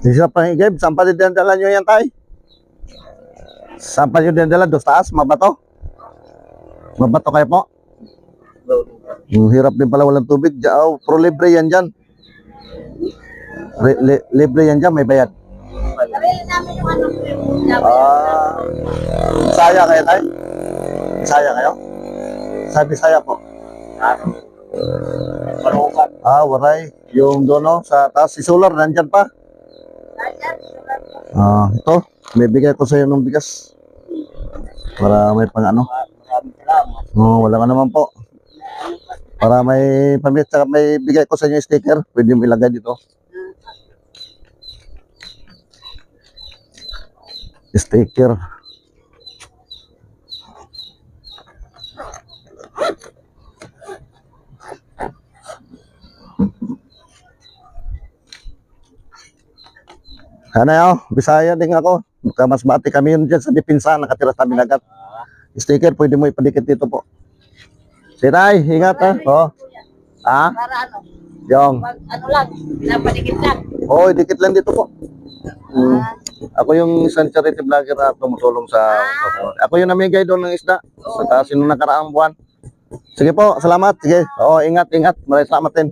Isa pa higib, saan pa din dala nyo yan, tay? Saan pa nyo din dala? Dos taas, mabato? Mabato kayo po? Hirap din pala, walang tubig. Oh, pro libre yan dyan. Libre yan dyan, may bayad. Sarili namin yung ano. Bisaya kayo, tay? Bisaya kayo? Sa Bisaya po. Waray. Yung doon, no, sa taas, si Solar, nandyan pa. Ito, may bigay ko sa iyo ng bigas. Para may pang ano. Wala ka naman po. Para may pamit, saka may bigay ko sa inyo sticker. Pwede mo ilagay dito. Sticker. Ano yun? Bisaya din ako. Kamasbati kami yun dyan sa Dipinsa. Nakatira sa Minagat. Sticker, pwede mo ipadikit dito po. Sinay, ingat ha. Para ano? Yung. Ano lang, pinapadikit lang. Dikit lang dito po. Ako yung isang charity vlogger na tumutulong sa... Ako yung namigay doon ng isda. Sa taas yung nakaraang buwan. Sige po, salamat. Sige. Ingat. Maraming salamat din.